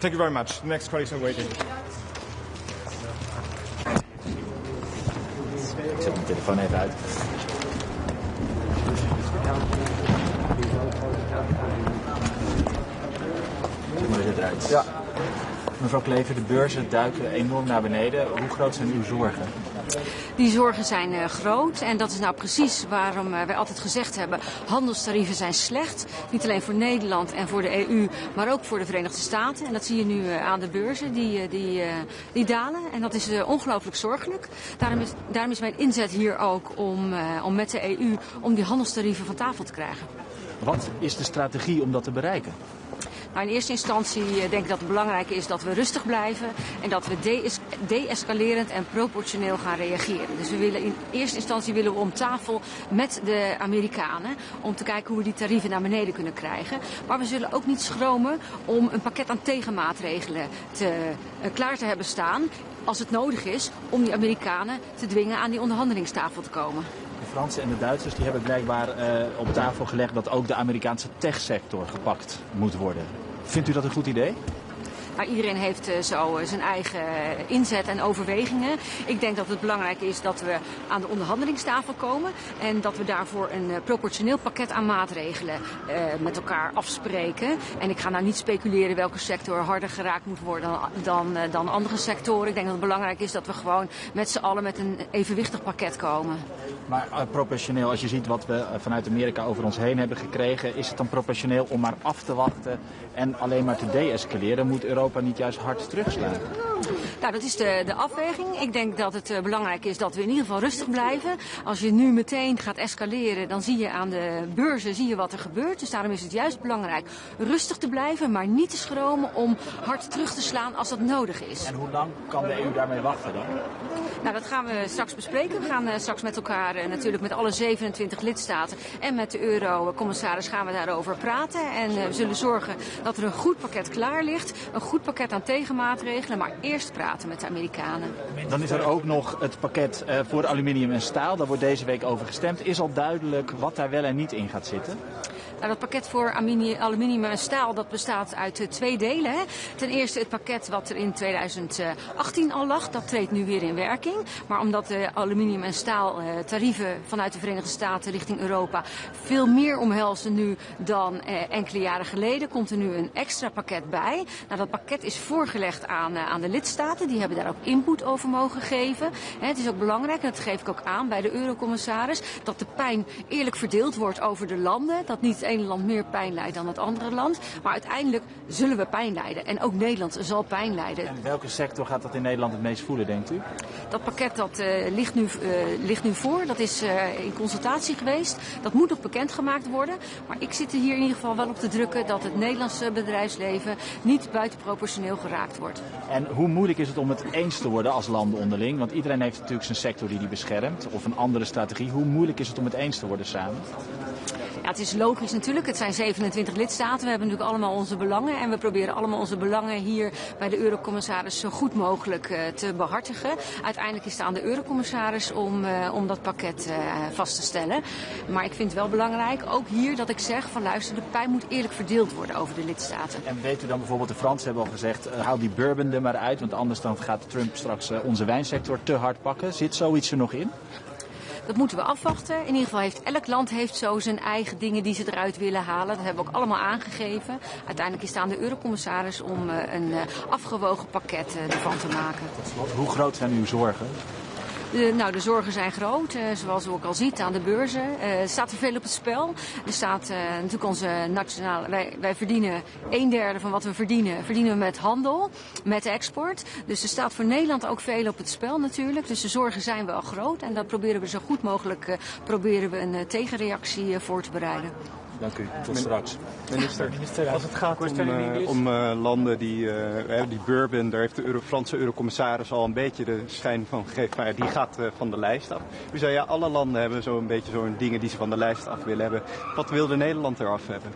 Thank you very much. The next colleagues are waiting. Ik zet mijn telefoon even uit. Hoe ziet het eruit? Ja. Mevrouw Klever, de beurzen duiken enorm naar beneden. Hoe groot zijn uw zorgen? Die zorgen zijn groot en dat is nou precies waarom wij altijd gezegd hebben, handelstarieven zijn slecht. Niet alleen voor Nederland en voor de EU, maar ook voor de Verenigde Staten. En dat zie je nu aan de beurzen, die dalen. En dat is ongelooflijk zorgelijk. Daarom is mijn inzet hier ook om met de EU om die handelstarieven van tafel te krijgen. Wat is de strategie om dat te bereiken? Nou, in eerste instantie denk ik dat het belangrijk is dat we rustig blijven en dat we de-escalerend en proportioneel gaan reageren. Dus in eerste instantie willen we om tafel met de Amerikanen om te kijken hoe we die tarieven naar beneden kunnen krijgen. Maar we zullen ook niet schromen om een pakket aan tegenmaatregelen klaar te hebben staan als het nodig is om die Amerikanen te dwingen aan die onderhandelingstafel te komen. De Fransen en de Duitsers die hebben blijkbaar op tafel gelegd dat ook de Amerikaanse techsector gepakt moet worden. Vindt u dat een goed idee? Nou, iedereen heeft zo zijn eigen inzet en overwegingen. Ik denk dat het belangrijk is dat we aan de onderhandelingstafel komen en dat we daarvoor een proportioneel pakket aan maatregelen met elkaar afspreken. En ik ga nou niet speculeren welke sector harder geraakt moet worden dan andere sectoren. Ik denk dat het belangrijk is dat we gewoon met z'n allen met een evenwichtig pakket komen. Maar proportioneel, als je ziet wat we vanuit Amerika over ons heen hebben gekregen, is het dan proportioneel om maar af te wachten en alleen maar te de-escaleren? Moet Europa niet juist hard terugslaan? Nou, dat is de afweging. Ik denk dat het belangrijk is dat we in ieder geval rustig blijven. Als je nu meteen gaat escaleren, dan zie je aan de beurzen wat er gebeurt. Dus daarom is het juist belangrijk rustig te blijven, maar niet te schromen om hard terug te slaan als dat nodig is. En hoe lang kan de EU daarmee wachten dan? Nou, dat gaan we straks bespreken. We gaan straks met elkaar natuurlijk met alle 27 lidstaten en met de eurocommissaris gaan we daarover praten. En we zullen zorgen dat er een goed pakket klaar ligt. Een goed pakket aan tegenmaatregelen, maar eerst praten met de Amerikanen. Dan is er ook nog het pakket voor aluminium en staal. Daar wordt deze week over gestemd. Is al duidelijk wat daar wel en niet in gaat zitten? Nou, dat pakket voor aluminium en staal dat bestaat uit twee delen. Hè. Ten eerste het pakket wat er in 2018 al lag, dat treedt nu weer in werking. Maar omdat de aluminium en staal tarieven vanuit de Verenigde Staten richting Europa veel meer omhelzen nu dan enkele jaren geleden, komt er nu een extra pakket bij. Nou, dat pakket is voorgelegd aan de lidstaten. Die hebben daar ook input over mogen geven. Het is ook belangrijk, en dat geef ik ook aan bij de eurocommissaris, dat de pijn eerlijk verdeeld wordt over de landen. Dat niet het ene land meer pijn lijdt dan het andere land. Maar uiteindelijk zullen we pijn lijden. En ook Nederland zal pijn lijden. En welke sector gaat dat in Nederland het meest voelen, denkt u? Dat pakket dat ligt nu voor. Dat is in consultatie geweest. Dat moet nog bekendgemaakt worden. Maar ik zit er hier in ieder geval wel op te drukken dat het Nederlandse bedrijfsleven niet buitenproportioneel geraakt wordt. En hoe moeilijk is het om het eens te worden als landen onderling? Want iedereen heeft natuurlijk zijn sector die beschermt. Of een andere strategie. Hoe moeilijk is het om het eens te worden samen? Ja, het is logisch natuurlijk. Het zijn 27 lidstaten. We hebben natuurlijk allemaal onze belangen. En we proberen allemaal onze belangen hier bij de eurocommissaris zo goed mogelijk te behartigen. Uiteindelijk is het aan de eurocommissaris om dat pakket vast te stellen. Maar ik vind het wel belangrijk, ook hier, dat ik zeg van luister, de pijn moet eerlijk verdeeld worden over de lidstaten. En weet u dan bijvoorbeeld, de Fransen hebben al gezegd, haal die bourbon er maar uit. Want anders dan gaat Trump straks onze wijnsector te hard pakken. Zit zoiets er nog in? Dat moeten we afwachten. In ieder geval heeft elk land zo zijn eigen dingen die ze eruit willen halen. Dat hebben we ook allemaal aangegeven. Uiteindelijk is het aan de eurocommissaris om een afgewogen pakket ervan te maken. Hoe groot zijn uw zorgen? De zorgen zijn groot, zoals u ook al ziet aan de beurzen. Er staat er veel op het spel. Er staat natuurlijk onze nationale... Wij verdienen 1/3 van wat we verdienen we met handel, met export. Dus er staat voor Nederland ook veel op het spel natuurlijk. Dus de zorgen zijn wel groot en daar proberen we zo goed mogelijk een tegenreactie voor te bereiden. Dank u. Tot straks. Minister, als het gaat om landen die bourbon, daar heeft de Franse eurocommissaris al een beetje de schijn van gegeven, maar die gaat van de lijst af. U zei alle landen hebben zo'n beetje zo'n dingen die ze van de lijst af willen hebben. Wat wilde Nederland eraf hebben?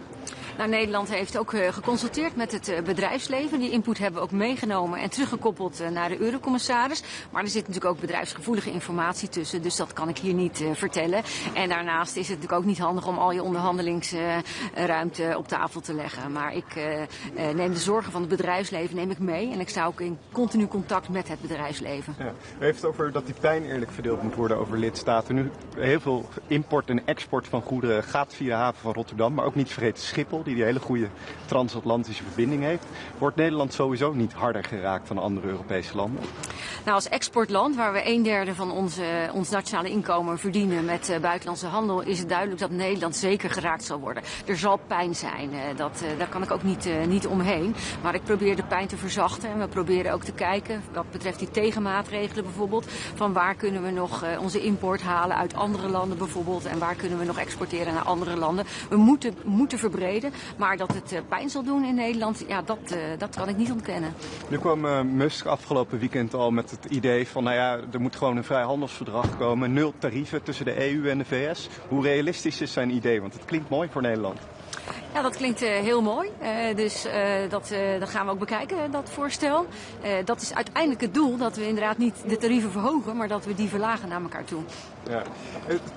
Nou, Nederland heeft ook geconsulteerd met het bedrijfsleven. Die input hebben we ook meegenomen en teruggekoppeld naar de eurocommissaris. Maar er zit natuurlijk ook bedrijfsgevoelige informatie tussen, dus dat kan ik hier niet vertellen. En daarnaast is het natuurlijk ook niet handig om al je onderhandelingsruimte op tafel te leggen. Maar ik neem de zorgen van het bedrijfsleven mee en ik sta ook in continu contact met het bedrijfsleven. Ja. U heeft het over dat die pijn eerlijk verdeeld moet worden over lidstaten. Nu, heel veel import en export van goederen gaat via de haven van Rotterdam, maar ook niet vergeten Schiphol, die hele goede transatlantische verbinding heeft. Wordt Nederland sowieso niet harder geraakt dan andere Europese landen? Nou, als exportland, waar we 1/3 van ons nationale inkomen verdienen met buitenlandse handel, is het duidelijk dat Nederland zeker geraakt zal worden. Er zal pijn zijn, daar kan ik ook niet omheen. Maar ik probeer de pijn te verzachten en we proberen ook te kijken, wat betreft die tegenmaatregelen bijvoorbeeld, van waar kunnen we nog onze import halen uit andere landen bijvoorbeeld en waar kunnen we nog exporteren naar andere landen. We moeten verbreden, maar dat het pijn zal doen in Nederland, ja, dat kan ik niet ontkennen. Nu kwam Musk afgelopen weekend al met het idee van, nou ja, er moet gewoon een vrijhandelsverdrag komen, 0 tarieven tussen de EU en de VS. Hoe realistisch is zijn idee? Want het klinkt mooi voor Nederland. Ja, dat klinkt heel mooi. Dus dat gaan we ook bekijken, dat voorstel. Dat is uiteindelijk het doel, dat we inderdaad niet de tarieven verhogen, maar dat we die verlagen naar elkaar toe. Ja.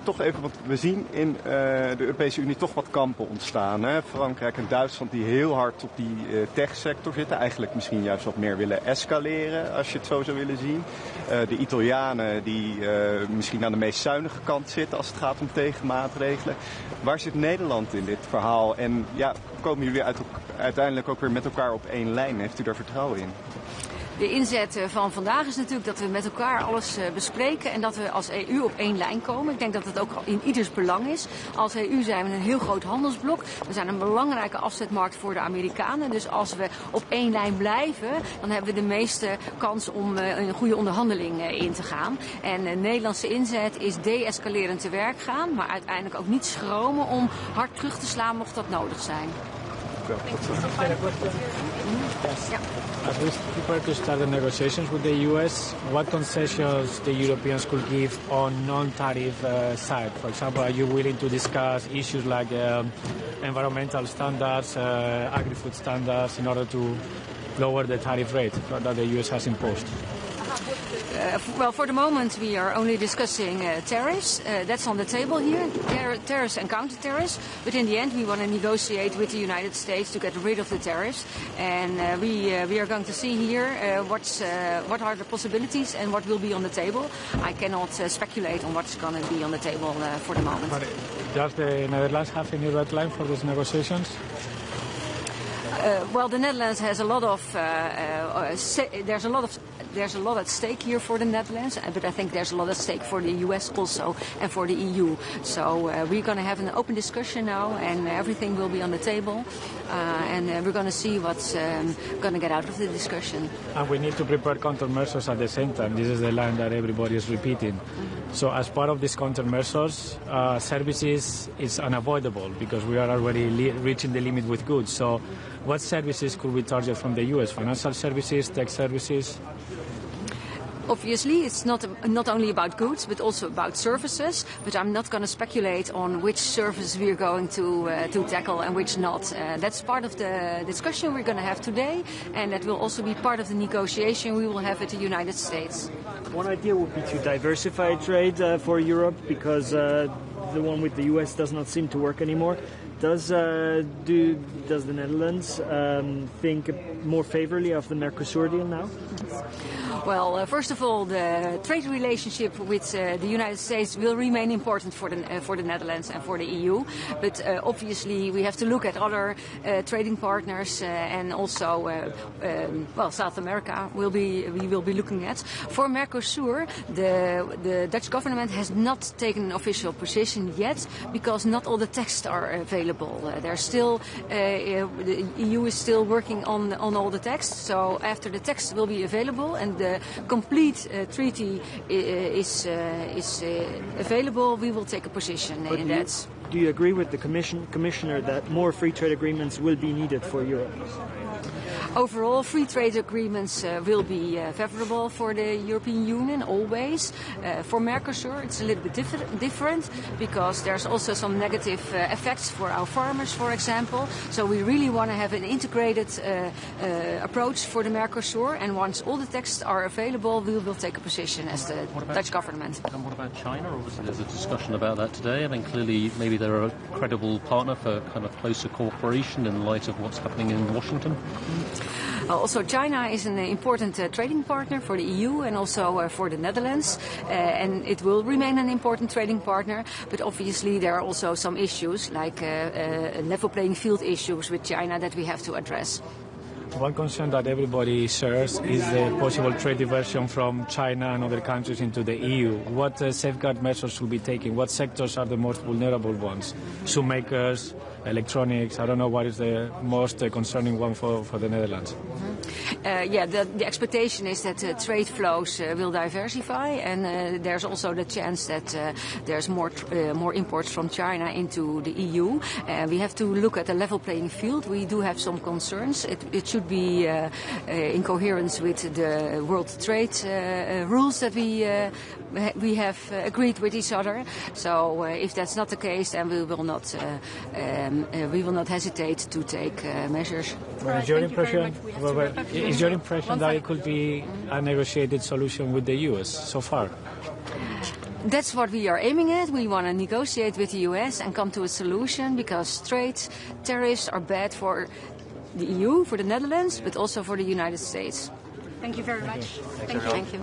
Toch even, want we zien in de Europese Unie toch wat kampen ontstaan. Hè? Frankrijk en Duitsland die heel hard op die techsector zitten. Eigenlijk misschien juist wat meer willen escaleren, als je het zo zou willen zien. De Italianen die misschien aan de meest zuinige kant zitten als het gaat om tegenmaatregelen. Waar zit Nederland in dit verhaal? En ja, komen jullie uiteindelijk ook weer met elkaar op één lijn? Heeft u daar vertrouwen in? De inzet van vandaag is natuurlijk dat we met elkaar alles bespreken en dat we als EU op één lijn komen. Ik denk dat het ook in ieders belang is. Als EU zijn we een heel groot handelsblok. We zijn een belangrijke afzetmarkt voor de Amerikanen. Dus als we op één lijn blijven, dan hebben we de meeste kans om een goede onderhandeling in te gaan. En de Nederlandse inzet is de-escalerend te werk gaan, maar uiteindelijk ook niet schromen om hard terug te slaan mocht dat nodig zijn. As we prepare to start the negotiations with the US, what concessions the Europeans could give on non-tariff side? For example, are you willing to discuss issues like environmental standards, agri-food standards, in order to lower the tariff rate that the US has imposed? Well, for the moment we are only discussing tariffs. That's on the table here, tariffs and counter-tariffs. But in the end we want to negotiate with the United States to get rid of the tariffs. And we are going to see here what are the possibilities and what will be on the table. I cannot speculate on what's going to be on the table for the moment. But does the Netherlands have any red line for these negotiations? Well, the Netherlands has a lot of there's a lot at stake here for the Netherlands, but I think there's a lot at stake for the US also and for the EU. So we're going to have an open discussion now, and everything will be on the table, and we're going to see what's going to get out of the discussion. And we need to prepare countermeasures at the same time. This is the line that everybody is repeating. Mm-hmm. So as part of these countermeasures, services is unavoidable because we are already reaching the limit with goods. So what services could we target from the US? Financial services, tech services? Obviously, it's not only about goods, but also about services. But I'm not going to speculate on which service we're going to tackle and which not. That's part of the discussion we're going to have today, and that will also be part of the negotiation we will have with the United States. One idea would be to diversify trade for Europe, because the one with the US does not seem to work anymore. Does the Netherlands think more favorably of the Mercosur deal now? Well, first of all, the trade relationship with the United States will remain important for the Netherlands and for the EU. But obviously, we have to look at other trading partners and also, South America. We will be looking at. For Mercosur, the Dutch government has not taken an official position yet because not all the texts are available. There's still the EU is still working on all the texts. So after the text will be available and the complete treaty is available, we will take a position in that. Do you agree with the Commissioner that more free trade agreements will be needed for Europe? Overall, free trade agreements will be favorable for the European Union always. For Mercosur, it's a little bit different because there's also some negative effects for our farmers, for example. So we really want to have an integrated approach for the Mercosur, and once all the texts are available, we will take a position as the Dutch government. And what about China? Obviously, there's a discussion about that today. I mean, clearly, maybe they're a credible partner for kind of closer cooperation in light of what's happening in Washington. Also, China is an important trading partner for the EU and also for the Netherlands, and it will remain an important trading partner. But obviously, there are also some issues like level playing field issues with China that we have to address. One concern that everybody shares is the possible trade diversion from China and other countries into the EU. What safeguard measures should be taken? What sectors are the most vulnerable ones? Shoemakers, electronics, I don't know what is the most concerning one for the Netherlands. The expectation is that trade flows will diversify, and there's also the chance that there's more imports from China into the EU. We have to look at a level playing field. We do have some concerns. It should be in coherence with the world trade rules that we have agreed with each other. So if that's not the case, then we will not hesitate to take measures. Is your impression that it could be a negotiated solution with the US so far? That's what we are aiming at. We want to negotiate with the US and come to a solution, because tariffs are bad for the EU, for the Netherlands, but also for the United States. Thank you very much. Thank you.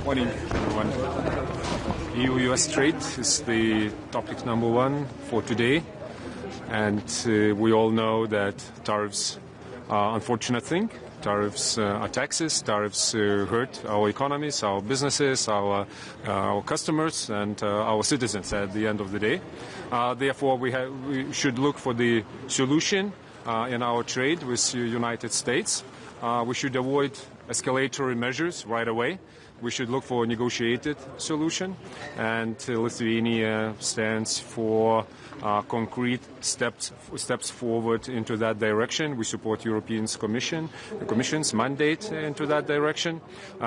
Morning, everyone. EU-US trade is the topic number one for today. And we all know that tariffs are an unfortunate thing. Tariffs are taxes. Tariffs hurt our economies, our businesses, our customers, and our citizens at the end of the day. Therefore, we should look for the solution in our trade with the United States. We should avoid escalatory measures right away. We should look for a negotiated solution, and Lithuania stands for concrete steps forward into that direction. We support the Commission's mandate into that direction. We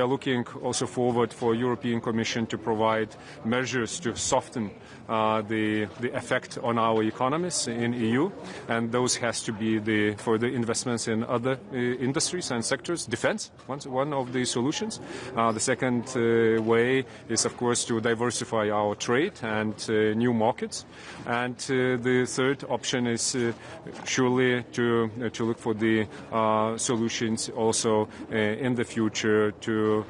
are looking also forward for European Commission to provide measures to soften the effect on our economies in EU, and those has to be for the investments in other industries and sectors. Defense, one of the solutions. The second way is, of course, to diversify our trade and new markets. And the third option is surely to look for the solutions also in the future to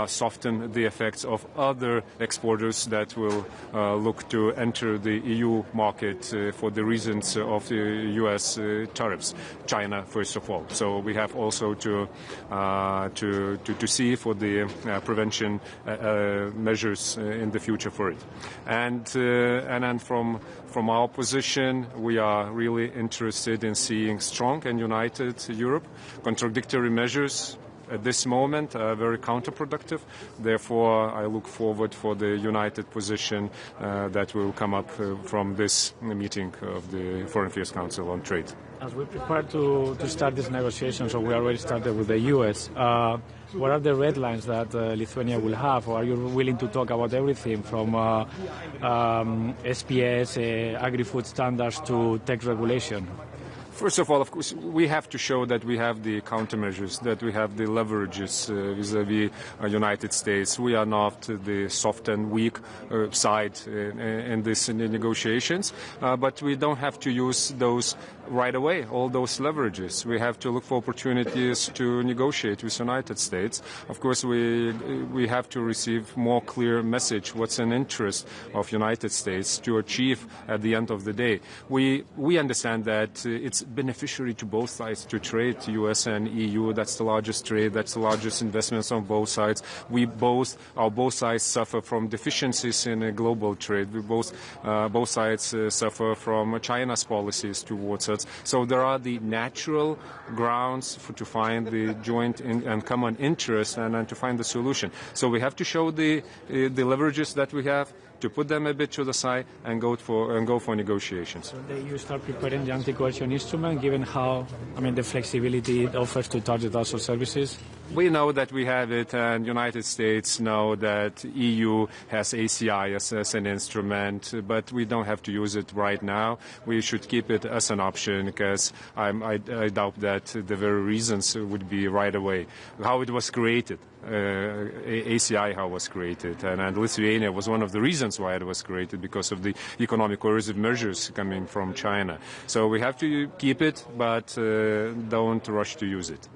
soften the effects of other exporters that will look to enter the EU market for the reasons of the US tariffs. China, first of all. So we have also to see for the prevention measures in the future for it. And then from our position, we are really interested in seeing strong and united Europe. Contradictory measures at this moment are very counterproductive. Therefore, I look forward for the united position that will come up from this meeting of the Foreign Affairs Council on Trade. As we prepare to start these negotiations, or we already started with the US, what are the red lines that Lithuania will have? Or are you willing to talk about everything from SPS, agri-food standards to tech regulation? First of all, of course, we have to show that we have the countermeasures, that we have the leverages vis-à-vis United States. We are not the soft and weak side in these negotiations, but we don't have to use those right away, all those leverages. We have to look for opportunities to negotiate with United States. Of course, we have to receive more clear message what's in interest of United States to achieve at the end of the day. We understand that it's beneficiary to both sides to trade, US and EU. That's the largest trade, that's the largest investments on both sides. Both sides suffer from deficiencies in global trade. Both sides suffer from China's policies towards us. So there are the natural grounds to find the joint and common interest and to find the solution. So we have to show the leverages that we have. to put them a bit to the side and go for negotiations. So the EU start preparing the anti-coercion instrument, given how, the flexibility it offers to target also services? We know that we have it, and United States know that EU has ACI as an instrument, but we don't have to use it right now. We should keep it as an option, because I doubt that the very reasons would be right away. How it was created, ACI how it was created, and Lithuania was one of the reasons why it was created, because of the economic coercive measures coming from China. So we have to keep it, but don't rush to use it.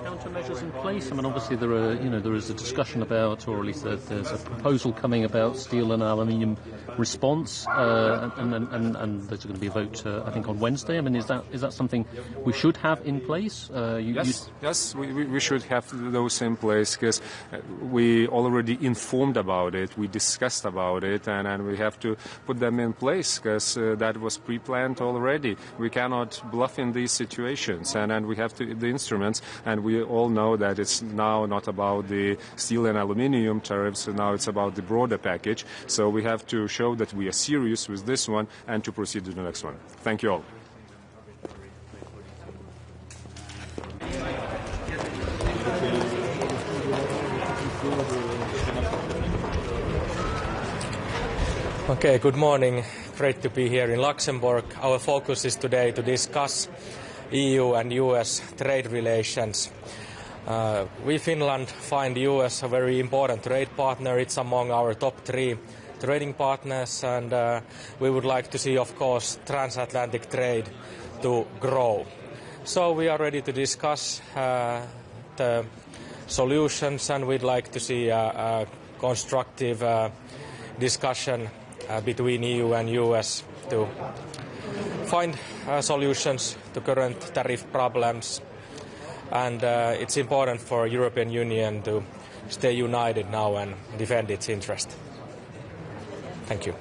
Countermeasures in place? Obviously there is a discussion about, or at least there's a proposal coming about steel and aluminium response, and there's going to be a vote, I think, on Wednesday. Is that something we should have in place? Yes, we should have those in place, because we already informed about it, we discussed about it, and we have to put them in place, because that was pre-planned already. We cannot bluff in these situations, and we have the instruments, and we all know that it's now not about the steel and aluminium tariffs, now it's about the broader package. So we have to show that we are serious with this one and to proceed to the next one. Thank you all. Okay, good morning. Great to be here in Luxembourg. Our focus is today to discuss EU and US trade relations. We, Finland, find the US a very important trade partner. It's among our top 3 trading partners, and we would like to see, of course, transatlantic trade to grow. So we are ready to discuss the solutions, and we'd like to see a constructive discussion between EU and US to find solutions to current tariff problems, and it's important for European Union to stay united now and defend its interest. Thank you.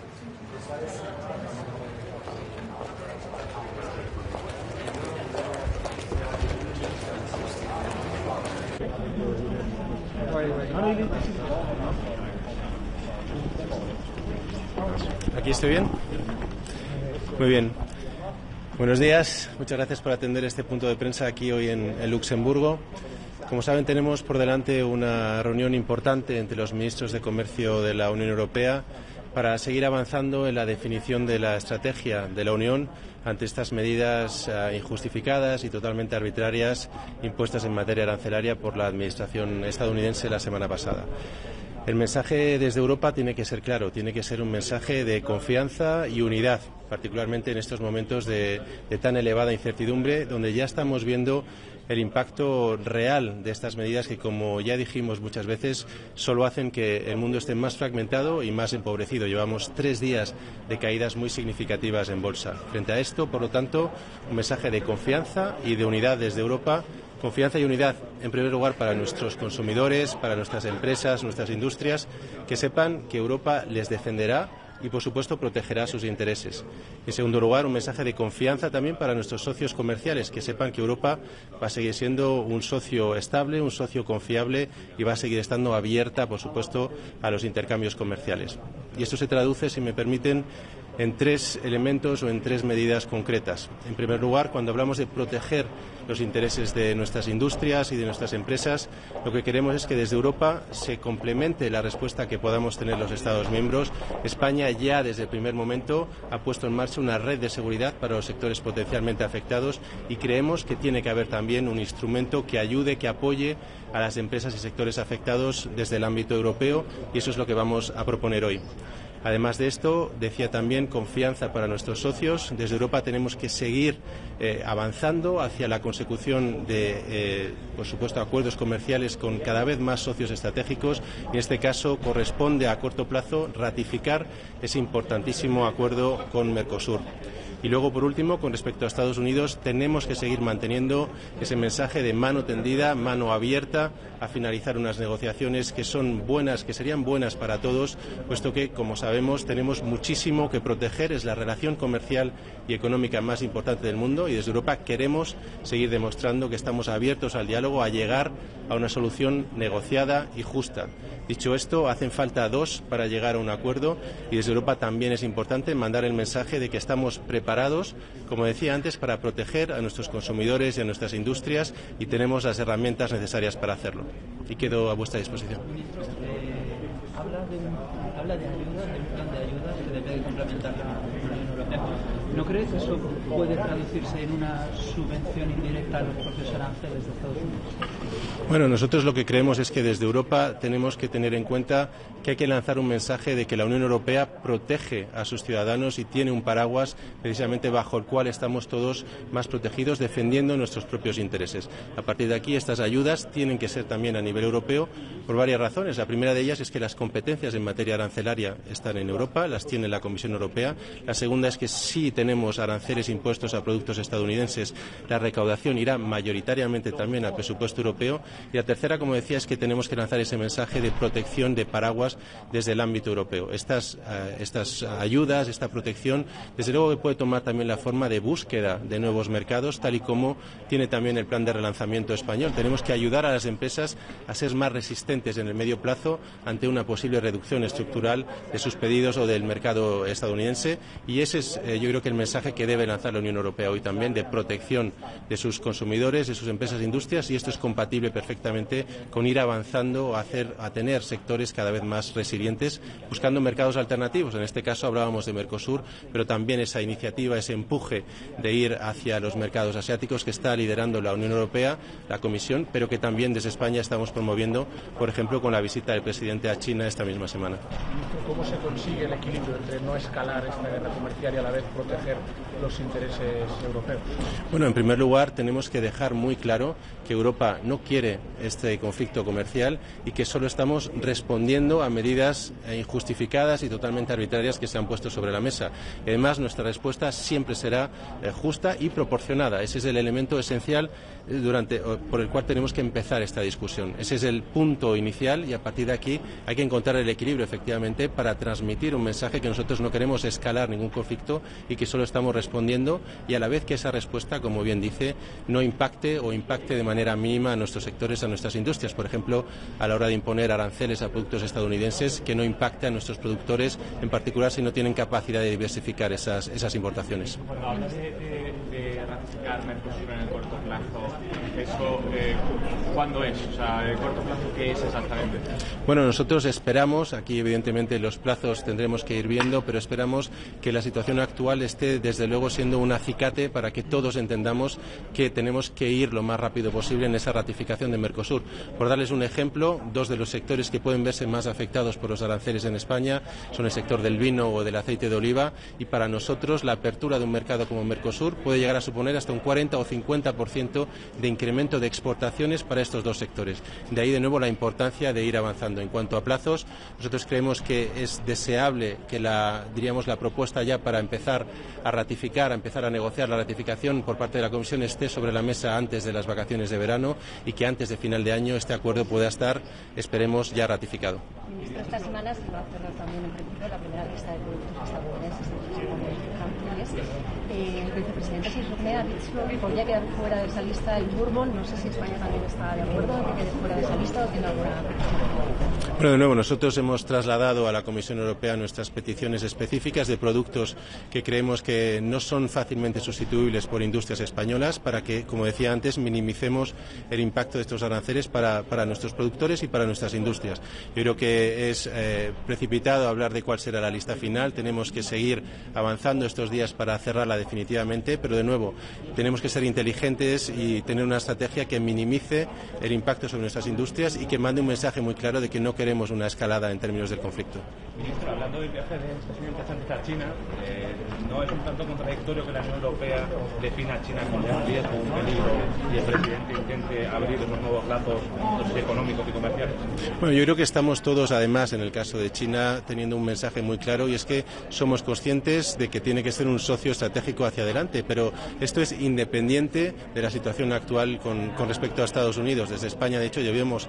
¿Aquí estoy bien? Muy bien. Buenos días. Muchas gracias por atender este punto de prensa aquí hoy en Luxemburgo. Como saben, tenemos por delante una reunión importante entre los ministros de Comercio de la Unión Europea para seguir avanzando en la definición de la estrategia de la Unión ante estas medidas injustificadas y totalmente arbitrarias impuestas en materia arancelaria por la administración estadounidense la semana pasada. El mensaje desde Europa tiene que ser claro, tiene que ser un mensaje de confianza y unidad, particularmente en estos momentos de tan elevada incertidumbre, donde ya estamos viendo el impacto real de estas medidas que, como ya dijimos muchas veces, solo hacen que el mundo esté más fragmentado y más empobrecido. Llevamos 3 días de caídas muy significativas en bolsa. Frente a esto, por lo tanto, un mensaje de confianza y de unidad desde Europa. Confianza y unidad, en primer lugar, para nuestros consumidores, para nuestras empresas, nuestras industrias, que sepan que Europa les defenderá y, por supuesto, protegerá sus intereses. En segundo lugar, un mensaje de confianza también para nuestros socios comerciales, que sepan que Europa va a seguir siendo un socio estable, un socio confiable y va a seguir estando abierta, por supuesto, a los intercambios comerciales. Y esto se traduce, si me permiten, en 3 elementos o en 3 medidas concretas. En primer lugar, cuando hablamos de proteger los intereses de nuestras industrias y de nuestras empresas, lo que queremos es que desde Europa se complemente la respuesta que podamos tener los Estados miembros. España ya desde el primer momento ha puesto en marcha una red de seguridad para los sectores potencialmente afectados y creemos que tiene que haber también un instrumento que ayude, que apoye a las empresas y sectores afectados desde el ámbito europeo, y eso es lo que vamos a proponer hoy. Además de esto, decía también confianza para nuestros socios. Desde Europa tenemos que seguir avanzando hacia la consecución de, por supuesto, acuerdos comerciales con cada vez más socios estratégicos. En este caso, corresponde a corto plazo ratificar ese importantísimo acuerdo con Mercosur. Y luego, por último, con respecto a Estados Unidos, tenemos que seguir manteniendo ese mensaje de mano tendida, mano abierta, a finalizar unas negociaciones que son buenas, que serían buenas para todos, puesto que, como sabemos, tenemos muchísimo que proteger. Es la relación comercial y económica más importante del mundo y desde Europa queremos seguir demostrando que estamos abiertos al diálogo, a llegar a una solución negociada y justa. Dicho esto, hacen falta dos para llegar a un acuerdo y desde Europa también es importante mandar el mensaje de que estamos preparados, como decía antes, para proteger a nuestros consumidores y a nuestras industrias y tenemos las herramientas necesarias para hacerlo. Y quedo a vuestra disposición. Habla de ayuda, de un plan de ayudas que debe complementar la Unión Europea. ¿No cree que eso puede traducirse en una subvención indirecta a los propios aranceles de Estados Unidos? Bueno, nosotros lo que creemos es que desde Europa tenemos que tener en cuenta que hay que lanzar un mensaje de que la Unión Europea protege a sus ciudadanos y tiene un paraguas precisamente bajo el cual estamos todos más protegidos defendiendo nuestros propios intereses. A partir de aquí, estas ayudas tienen que ser también a nivel europeo por varias razones. La primera de ellas es que las competencias en materia arancelaria están en Europa, las tiene la Comisión Europea. La segunda es que si tenemos aranceles impuestos a productos estadounidenses, la recaudación irá mayoritariamente también al presupuesto europeo. Y la tercera, como decía, es que tenemos que lanzar ese mensaje de protección de paraguas desde el ámbito europeo. Estas ayudas, esta protección, desde luego que puede tomar también la forma de búsqueda de nuevos mercados, tal y como tiene también el plan de relanzamiento español. Tenemos que ayudar a las empresas a ser más resistentes en el medio plazo ante una posible reducción estructural de sus pedidos o del mercado estadounidense y ese es yo creo que el mensaje que debe lanzar la Unión Europea hoy también, de protección de sus consumidores, de sus empresas e industrias, y esto es compatible perfectamente con ir avanzando a tener sectores cada vez más resilientes, buscando mercados alternativos. En este caso hablábamos de Mercosur, pero también esa iniciativa, ese empuje de ir hacia los mercados asiáticos que está liderando la Unión Europea, la Comisión, pero que también desde España estamos promoviendo, por ejemplo, con la visita del presidente a China esta misma semana. ¿Cómo se consigue el equilibrio entre no escalar esta guerra comercial y a la vez proteger los intereses europeos? Bueno, en primer lugar tenemos que dejar muy claro que Europa no quiere este conflicto comercial y que solo estamos respondiendo a medidas injustificadas y totalmente arbitrarias que se han puesto sobre la mesa. Y además nuestra respuesta siempre será justa y proporcionada. Ese es el elemento esencial por el cual tenemos que empezar esta discusión. Ese es el punto inicial y a partir de aquí hay que encontrar el equilibrio efectivamente para transmitir un mensaje que nosotros no queremos escalar ningún conflicto y que solo estamos respondiendo y a la vez que esa respuesta, como bien dice, no impacte o impacte de manera mínima a nuestros sectores, a nuestras industrias. Por ejemplo, a la hora de imponer aranceles a productos estadounidenses, que no impacte a nuestros productores, en particular si no tienen capacidad de diversificar esas importaciones. Cuando hablas de ratificar Mercosur en el corto plazo, ¿eso cuándo es? O sea, ¿el corto plazo qué es exactamente? Bueno, nosotros esperamos, aquí evidentemente los plazos tendremos que ir viendo, pero esperamos que la situación actual esté desde luego siendo un acicate para que todos entendamos que tenemos que ir lo más rápido posible en esa ratificación de Mercosur. Por darles un ejemplo, dos de los sectores que pueden verse más afectados por los aranceles en España son el sector del vino o del aceite de oliva y para nosotros la apertura de un mercado como Mercosur puede llegar a suponer hasta un 40 o 50% de incremento de exportaciones para estos dos sectores. De ahí de nuevo la importancia de ir avanzando. En cuanto a plazos, nosotros creemos que es deseable que la propuesta ya para empezar a ratificar, a empezar a negociar la ratificación por parte de la Comisión esté sobre la mesa antes de las vacaciones de verano y que antes de final de año este acuerdo pueda estar, esperemos, ya ratificado. Ministro, esta semana se va a cerrar también en principio la primera lista de productos estadounidenses en los aranceles. El vicepresidente Cyprus1Click ha dicho que podría quedar fuera de esa lista el bourbon. No sé si España también está de acuerdo en que quede fuera de esa lista o tiene alguna petición. Bueno, de nuevo, nosotros hemos trasladado a la Comisión Europea nuestras peticiones específicas de productos que creemos que no son fácilmente sustituibles por industrias españolas para que, como decía antes, minimicemos el impacto de estos aranceles para nuestros productores y para nuestras industrias. Yo creo que es precipitado hablar de cuál será la lista final. Tenemos que seguir avanzando estos días para cerrarla definitivamente, pero de nuevo, tenemos que ser inteligentes y tener una estrategia que minimice el impacto sobre nuestras industrias y que mande un mensaje muy claro de que no queremos una escalada en términos del conflicto. Ministro, hablando del viaje del presidente Sánchez a China, ¿no? Es un tanto contradictorio que la Unión Europea defina a China como un riesgo, un peligro, y el presidente intente abrir unos nuevos lazos económicos y comerciales. Bueno, yo creo que estamos todos, además, en el caso de China, teniendo un mensaje muy claro, y es que somos conscientes de que tiene que ser un socio estratégico hacia adelante, pero esto es independiente de la situación actual con respecto a Estados Unidos. Desde España, de hecho, llevamos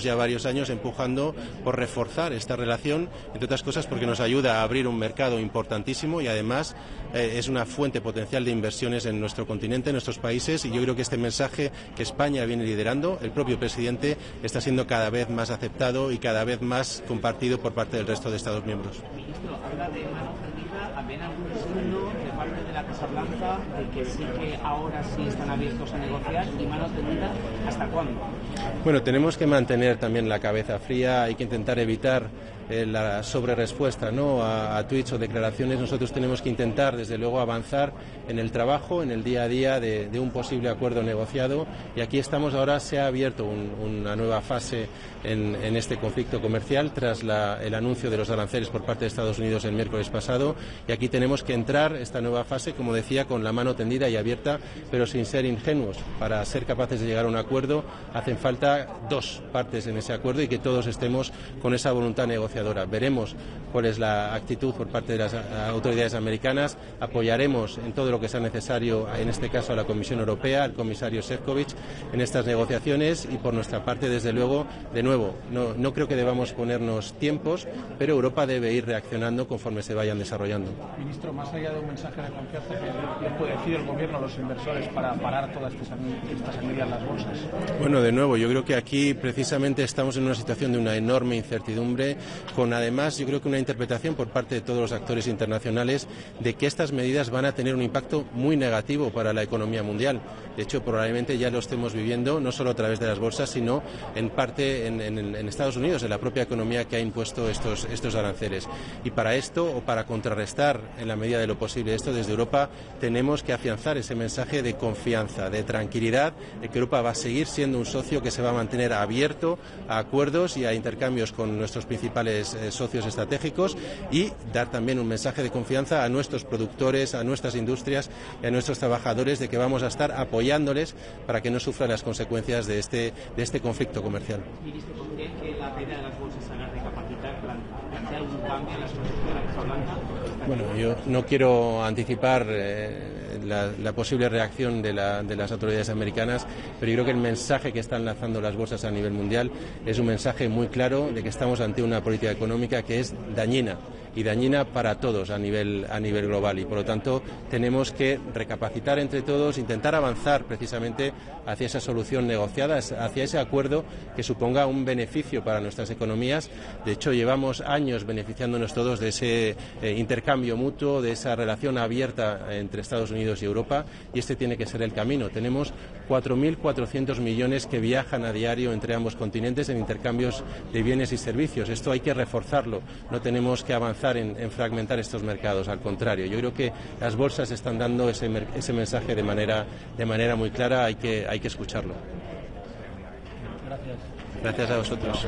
ya varios años empujando por reforzar esta relación, entre otras cosas porque nos ayuda a abrir un mercado importantísimo y además es una fuente potencial de inversiones en nuestro continente, en nuestros países, y yo creo que este mensaje que España viene liderando, el propio presidente, está siendo cada vez más aceptado y cada vez más compartido por parte del resto de Estados miembros. Ministro, habla de mano tendida, ¿había algún signo de parte de la Casa Blanca de que sí que ahora sí están abiertos a negociar, y mano tendida hasta cuándo? Bueno, tenemos que mantener también la cabeza fría, hay que intentar evitar la sobrerespuesta, ¿no?, a tweets o declaraciones. Nosotros tenemos que intentar, desde luego, avanzar en el trabajo, en el día a día de un posible acuerdo negociado, y aquí estamos ahora. Se ha abierto una nueva fase en este conflicto comercial tras el anuncio de los aranceles por parte de Estados Unidos el miércoles pasado, y aquí tenemos que entrar esta nueva fase, como decía, con la mano tendida y abierta, pero sin ser ingenuos. Para ser capaces de llegar a un acuerdo hacen falta dos partes en ese acuerdo y que todos estemos con esa voluntad negociadora. Veremos cuál es la actitud por parte de las autoridades americanas, apoyaremos en todo lo que sea necesario, en este caso a la Comisión Europea, al comisario Šefčovič, en estas negociaciones, y por nuestra parte, desde luego, de nuevo, no creo que debamos ponernos tiempos, pero Europa debe ir reaccionando conforme se vayan desarrollando. Ministro, más allá de un mensaje de confianza, ¿qué puede decir el Gobierno a los inversores para parar todas estas sangrías en las bolsas? Bueno, de nuevo, yo creo que aquí precisamente estamos en una situación de una enorme incertidumbre, con además yo creo que una interpretación por parte de todos los actores internacionales de que estas medidas van a tener un impacto muy negativo para la economía mundial. De hecho, probablemente ya lo estemos viviendo, no solo a través de las bolsas, sino en parte en Estados Unidos, en la propia economía que ha impuesto estos aranceles. Y para esto, o para contrarrestar en la medida de lo posible esto, desde Europa tenemos que afianzar ese mensaje de confianza, de tranquilidad, de que Europa va a seguir siendo un socio que se va a mantener abierto a acuerdos y a intercambios con nuestros principales socios estratégicos, y dar también un mensaje de confianza a nuestros productores, a nuestras industrias y a nuestros trabajadores, de que vamos a estar apoyándoles para que no sufran las consecuencias de este conflicto comercial. Ministro, ¿cree que la caída de las bolsas haga recapacitar, plantea algún cambio en la situación de la Casa Blanca? Bueno, yo no quiero anticipar la posible reacción de las autoridades americanas, pero yo creo que el mensaje que están lanzando las bolsas a nivel mundial es un mensaje muy claro de que estamos ante una política económica que es dañina, y dañina para todos a nivel global, y por lo tanto tenemos que recapacitar entre todos, intentar avanzar precisamente hacia esa solución negociada, hacia ese acuerdo que suponga un beneficio para nuestras economías. De hecho, llevamos años beneficiándonos todos de ese intercambio mutuo, de esa relación abierta entre Estados Unidos y Europa, y este tiene que ser el camino. Tenemos 4.400 millones que viajan a diario entre ambos continentes en intercambios de bienes y servicios. Esto hay que reforzarlo, no tenemos que avanzar en fragmentar estos mercados, al contrario. Yo creo que las bolsas están dando ese mensaje de manera muy clara, hay que escucharlo. Gracias. Gracias a vosotros.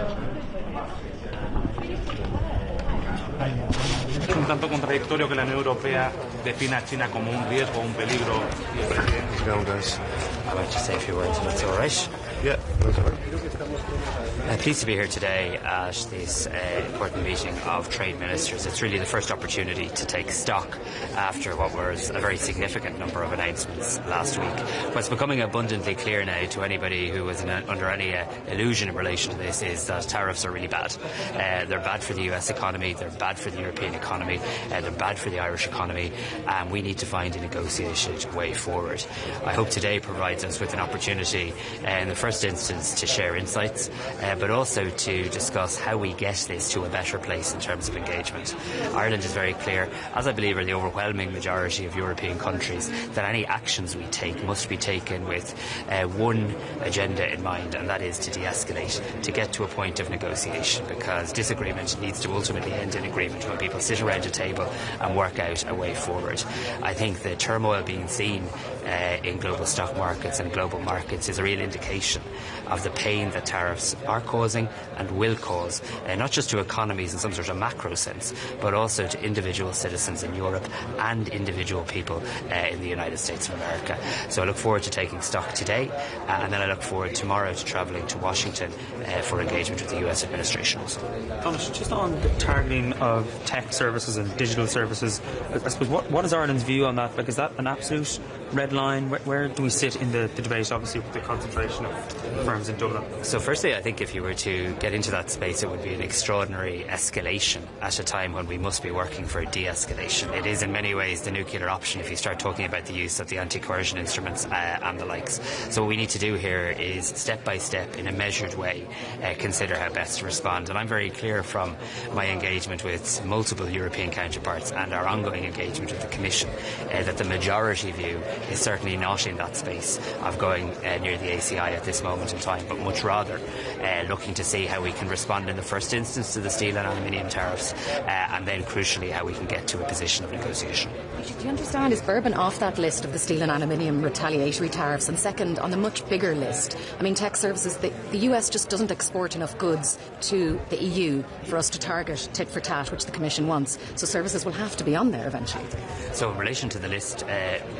Es un tanto contradictorio que la Unión Europea defina a China como un riesgo, un peligro, y el presidente... I'd like to say a few words, if that's all right. Yeah, that's all right. Pleased to be here today at this important meeting of trade ministers. It's really the first opportunity to take stock after what was a very significant number of announcements last week. What's becoming abundantly clear now to anybody who was under any illusion in relation to this is that tariffs are really bad. They're bad for the US economy, they're bad for the European economy, they're bad for the Irish economy, and we need to find a negotiated way forward. I hope today provides us with an opportunity in the first instance to share insights, but also to discuss how we get this to a better place in terms of engagement. Ireland is very clear, as I believe are the overwhelming majority of European countries, that any actions we take must be taken with one agenda in mind, and that is to de-escalate, to get to a point of negotiation, because disagreement needs to ultimately end in agreement when people sit around a table and work out a way forward. I think the turmoil being seen in global stock markets and global markets is a real indication recognition of the pain that tariffs are causing and will cause, not just to economies in some sort of macro sense, but also to individual citizens in Europe and individual people in the United States of America. So I look forward to taking stock today, and then I look forward tomorrow to travelling to Washington for engagement with the US administration also. Thomas, just on the targeting of tech services and digital services, I suppose what is Ireland's view on that? Like, is that an absolute red line? Where do we sit in the debate, obviously, with the concentration of firms in Dublin? So firstly, I think if you were to get into that space, it would be an extraordinary escalation at a time when we must be working for de-escalation. It is in many ways the nuclear option if you start talking about the use of the anti-coercion instruments and the likes. So what we need to do here is step by step, in a measured way, consider how best to respond. And I'm very clear from my engagement with multiple European counterparts and our ongoing engagement with the Commission that the majority view is certainly not in that space of going near the ACI at this moment in time, but much rather looking to see how we can respond in the first instance to the steel and aluminium tariffs, and then crucially how we can get to a position of negotiation. Do you understand, is bourbon off that list of the steel and aluminium retaliatory tariffs? And second, on the much bigger list, I mean, tech services, the US just doesn't export enough goods to the EU for us to target tit for tat, which the Commission wants. So services will have to be on there eventually. So in relation to the list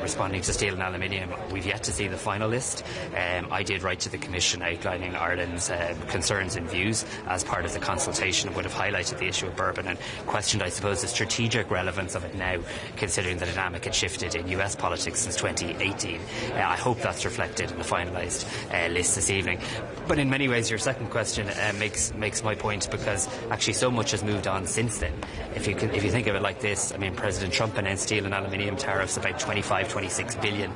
responding to steel and aluminium, we've yet to see the final list. I did write to the Commission outlining Ireland's concerns and views as part of the consultation, and would have highlighted the issue of bourbon and questioned, I suppose, the strategic relevance of it now, considering the dynamic had shifted in US politics since 2018. I hope that's reflected in the finalised list this evening. But in many ways, your second question makes my point, because actually so much has moved on since then. If you think of it like this, I mean, President Trump announced steel and aluminium tariffs about 26 billion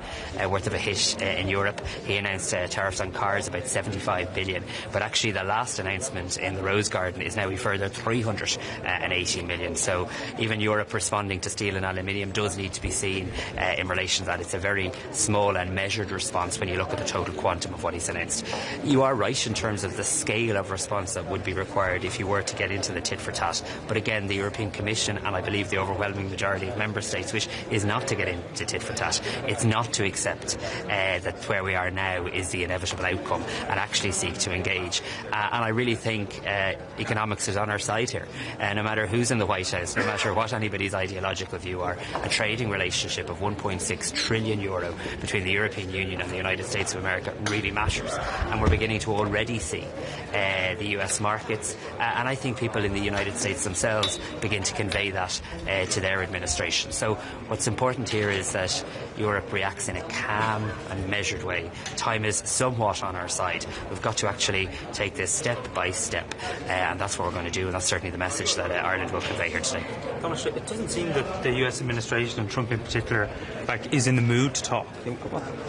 worth of a hit in Europe. He announced tariffs on cars about 75 billion. But actually the last announcement in the Rose Garden is now a further 380 million. So even Europe responding to steel and aluminium does need to be seen in relation to that. It's a very small and measured response when you look at the total quantum of what he's announced. You are right in terms of the scale of response that would be required if you were to get into the tit for tat. But again, the European Commission, and I believe the overwhelming majority of member states, which is not to get into tit for tat, it's not to accept that where we are now is the inevitable outcome, and actually seek to engage. And I really think economics is on our side here. No matter who's in the White House, no matter what anybody's ideological view are, a trading relationship of 1.6 trillion euro between the European Union and the United States of America really matters. And we're beginning to already see the US markets, and I think people in the United States themselves begin to convey that to their administration. So what's important here is that Europe reacts in a calm and measured way. Time is somewhat on our side. We've got to actually take this step by step, and that's what we're going to do, and that's certainly the message that Ireland will convey here today. Thomas, it doesn't seem that the US administration, and Trump in particular, is in the mood to talk.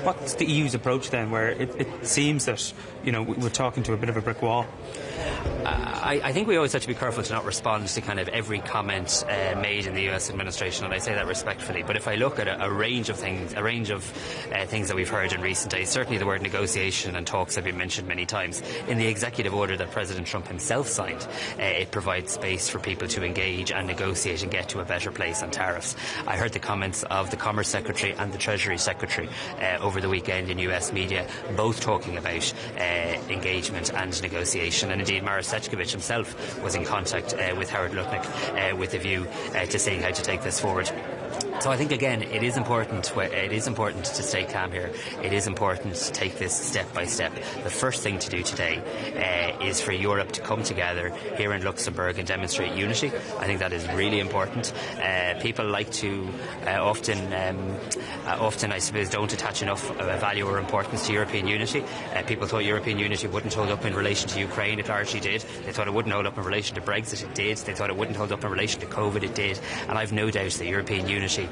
What's the EU's approach then, where it seems that we're talking to a bit of a brick wall? I think we always have to be careful to not respond to kind of every comment made in the US administration, and I say that respectfully. But if I look at a range of things that we've heard in recent days, certainly the word negotiation and talks have been mentioned many times. In the executive order that President Trump himself signed, it provides space for people to engage and negotiate and get to a better place on tariffs. I heard the comments of the Commerce Secretary and the Treasury Secretary over the weekend in US media, both talking about engagement and negotiation. And indeed, Maros Sefcovic himself was in contact with Howard Lutnick with a view to seeing how to take this forward. So I think, again, it is important to stay calm here. It is important to take this step by step. The first thing to do today is for Europe to come together here in Luxembourg and demonstrate unity. I think that is really important. People like to often, I suppose, don't attach enough value or importance to European unity. People thought European unity wouldn't hold up in relation to Ukraine. It largely did. They thought it wouldn't hold up in relation to Brexit. It did. They thought it wouldn't hold up in relation to COVID. It did. And I've no doubt that European unity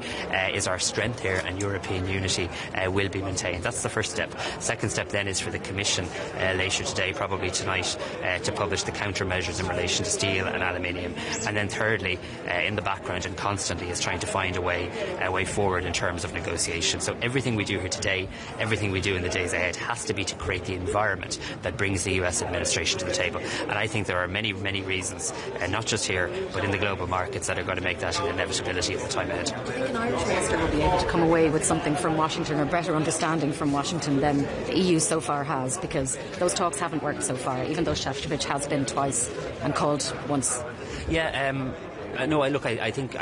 is our strength here, and European unity will be maintained. That's the first step. Second step then is for the Commission later today, probably tonight, to publish the countermeasures in relation to steel and aluminium. And then thirdly, in the background and constantly, is trying to find a way forward in terms of negotiation. So everything we do here today, everything we do in the days ahead, has to be to create the environment that brings the US administration to the table. And I think there are many, many reasons, not just here, but in the global markets, that are going to make that an inevitability of the time ahead. think an Irish minister will be able to come away with something from Washington, or better understanding from Washington than the EU so far has, because those talks haven't worked so far, even though Šefčovič has been twice and called once. Yeah, no, I think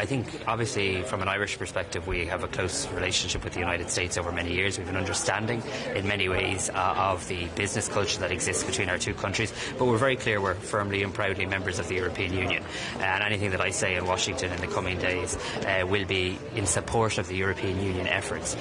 obviously from an Irish perspective we have a close relationship with the United States over many years. We have an understanding in many ways of the business culture that exists between our two countries, but we're very clear we're firmly and proudly members of the European Union, and anything that I say in Washington in the coming days will be in support of the European Union efforts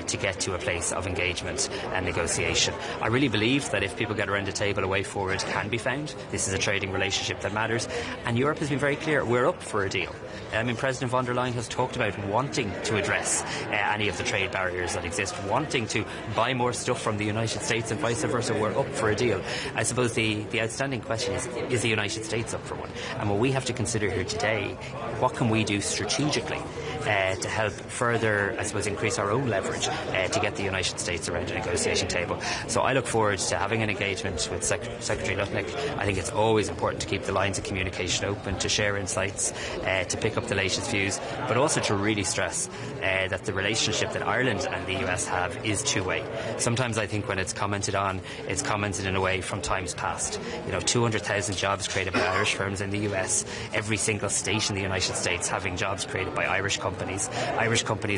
to get to a place of engagement and negotiation. I really believe that if people get around the table, a way forward can be found. This is a trading relationship that matters, and Europe has been very clear we're up for a deal. I mean, President von der Leyen has talked about wanting to address any of the trade barriers that exist, wanting to buy more stuff from the United States and vice versa. We're up for a deal. I suppose the outstanding question is the United States up for one? And what we have to consider here today, what can we do strategically to help further, I suppose, increase our own leverage to get the United States around a negotiation table. So I look forward to having an engagement with Secretary Lutnick. I think it's always important to keep the lines of communication open, to share insights, to pick up the latest views, but also to really stress that the relationship that Ireland and the US have is two-way. Sometimes I think when it's commented on, it's commented in a way from times past. 200,000 jobs created by Irish firms in the US, every single state in the United States having jobs created by Irish companies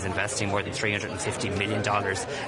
investing more than $350 million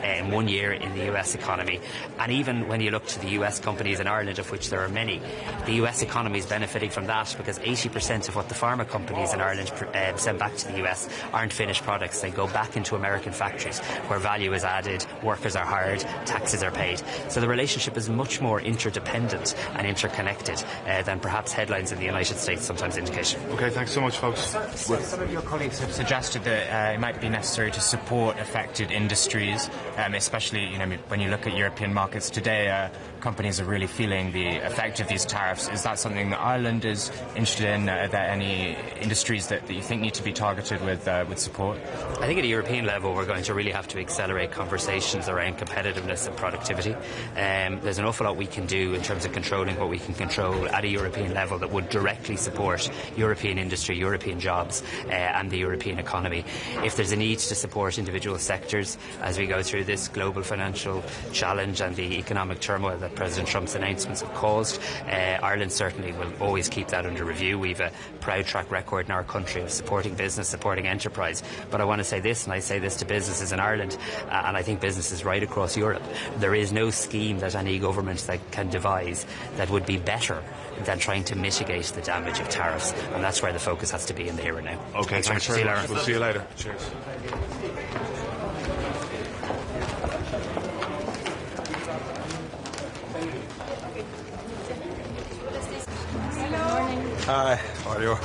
in 1 year in the US economy. And even when you look to the US companies in Ireland, of which there are many, the US economy is benefiting from that, because 80% of what the pharma companies in Ireland send back to the US aren't finished products. They go back into American factories where value is added, workers are hired, taxes are paid. So the relationship is much more interdependent and interconnected than perhaps headlines in the United States sometimes indicate. Okay, thanks so much, folks. Some of your colleagues have suggested that it might be necessary to support affected industries, especially when you look at European markets today. Companies are really feeling the effect of these tariffs. Is that something that Ireland is interested in? Are there any industries that you think need to be targeted with support? I think at a European level we're going to really have to accelerate conversations around competitiveness and productivity. There's an awful lot we can do in terms of controlling what we can control at a European level that would directly support European industry, European jobs and the European economy. If there's a need to support individual sectors as we go through this global financial challenge and the economic turmoil that President Trump's announcements have caused, Ireland certainly will always keep that under review. We've a proud track record in our country of supporting business, supporting enterprise. But I want to say this, and I say this to businesses in Ireland, and I think businesses right across Europe. There is no scheme that any government that can devise that would be better than trying to mitigate the damage of tariffs, and that's where the focus has to be in the here and now. Okay, thanks very much. We'll see you later. Cheers. Hi, how are you?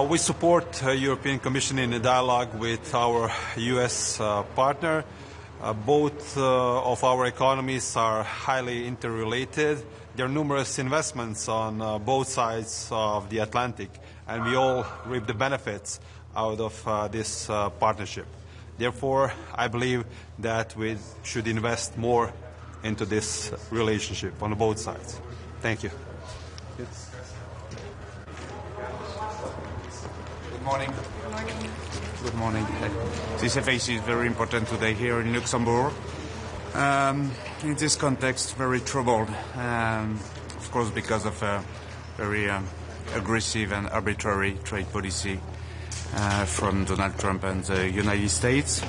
We support European Commission in a dialogue with our U.S. partner. Both of our economies are highly interrelated. There are numerous investments on both sides of the Atlantic, and we all reap the benefits out of this partnership. Therefore, I believe that we should invest more into this relationship on both sides. Thank you. Good morning. Good morning. This FAC is very important today here in Luxembourg. In this context, very troubled, of course, because of a very aggressive and arbitrary trade policy from Donald Trump and the United States.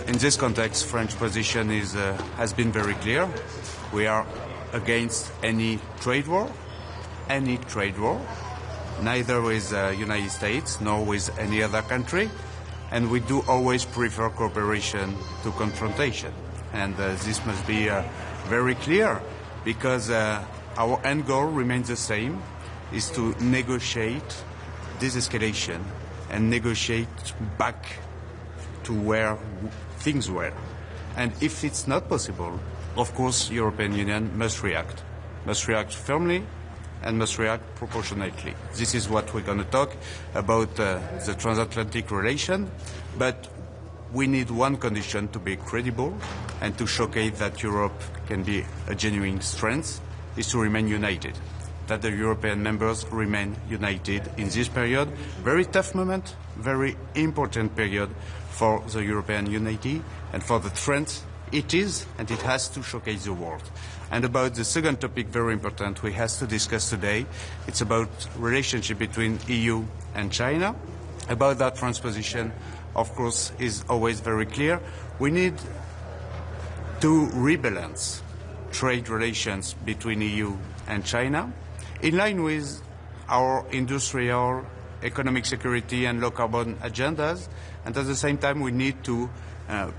In this context, French position has been very clear. We are against any trade war, neither with the United States nor with any other country, and we do always prefer cooperation to confrontation. And this must be very clear, because our end goal remains the same, is to negotiate de-escalation and negotiate back to where things were. And if it's not possible, of course, European Union must react firmly and must react proportionately. This is what we're going to talk about the transatlantic relation, but we need one condition to be credible and to showcase that Europe can be a genuine strength, is to remain united. that the European members remain united in this period. Very tough moment, very important period for the European unity and for the trend it is and it has to showcase the world. And about the second topic, very important, we have to discuss today. It's about relationship between EU and China. About that, France's position, of course, is always very clear. We need to rebalance trade relations between EU and China in line with our industrial, economic security and low carbon agendas. And at the same time, we need to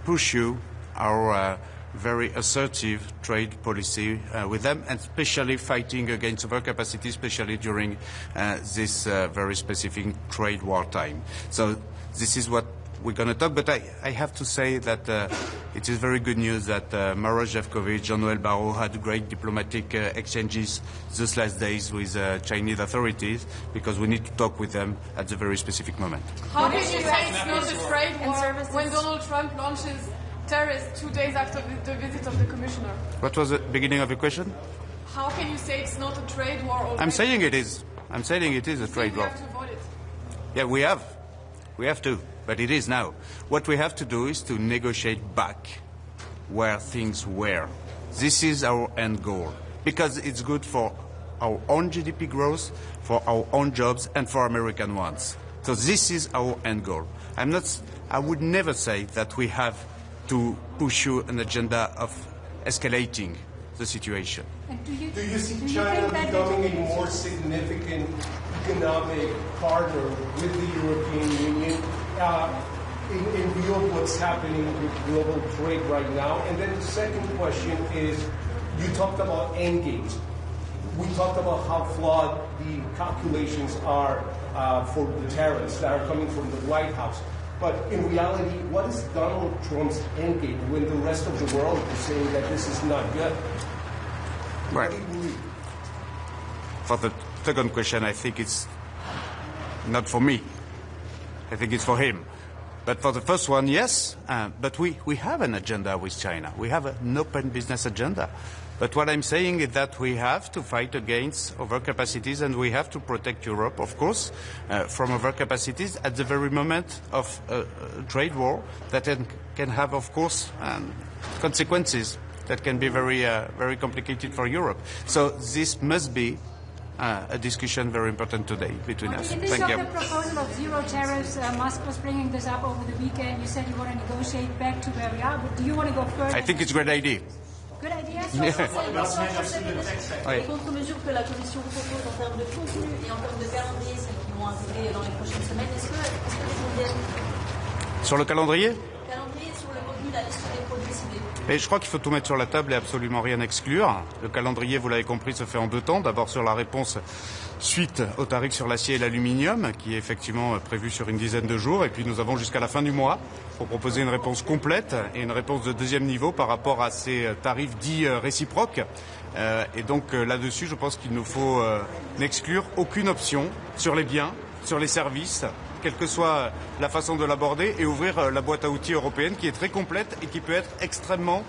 pursue our very assertive trade policy with them, and especially fighting against overcapacity, especially during this very specific trade war time. So this is what we're going to talk, but I have to say that it is very good news that Maroš Šefčovič, Jean-Noël Barrot had great diplomatic exchanges those last days with Chinese authorities, because we need to talk with them at the very specific moment. How can you say it's not a trade war when Donald Trump launches tariffs 2 days after the visit of the commissioner? What was the beginning of the question? How can you say it's not a trade war already? I'm saying it is. I'm saying it is a trade war. We have to avoid it. Yeah, we have. We have to. But it is now. What we have to do is to negotiate back where things were. This is our end goal. Because it's good for our own GDP growth, for our own jobs, and for American ones. So this is our end goal. I would never say that we have to pursue an agenda of escalating the situation. Do you see China becoming a more significant economic partner with the European Union in view of what's happening with global trade right now? And then the second question is, you talked about endgames. We talked about how flawed the calculations are for the tariffs that are coming from the White House. But in reality, what is Donald Trump's endgame when the rest of the world is saying that this is not good? Right. For the second question, I think it's not for me. I think it's for him. But for the first one, yes. But we have an agenda with China. We have an open business agenda. But what I'm saying is that we have to fight against overcapacities, and we have to protect Europe, of course, from overcapacities at the very moment of a trade war that can have, of course, consequences that can be very, very complicated for Europe. So this must be a discussion very important today between us. In this the proposal of zero tariffs, Musk was bringing this up over the weekend. You said you want to negotiate back to where we are, but do you want to go further? I think it's a great idea. Good idea. Les contre-mesures que la Commission propose en termes de contenu et en termes de calendrier, celles qui vont arriver dans les prochaines semaines, est-ce que les Indiennes... Sur le calendrier? Calendrier, sur le contenu, la liste des produits ciblés. Et je crois qu'il faut tout mettre sur la table et absolument rien exclure. Le calendrier, vous l'avez compris, se fait en 2 temps. D'abord sur la réponse suite au tarif sur l'acier et l'aluminium, qui est effectivement prévu sur une dizaine de jours. Et puis nous avons jusqu'à la fin du mois pour proposer une réponse complète et une réponse de 2e niveau par rapport à ces tarifs dits réciproques. Et donc là-dessus, je pense qu'il nous faut n'exclure aucune option sur les biens, sur les services, quelle que soit la façon de l'aborder, et ouvrir la boîte à outils européenne qui est très complète et qui peut être extrêmement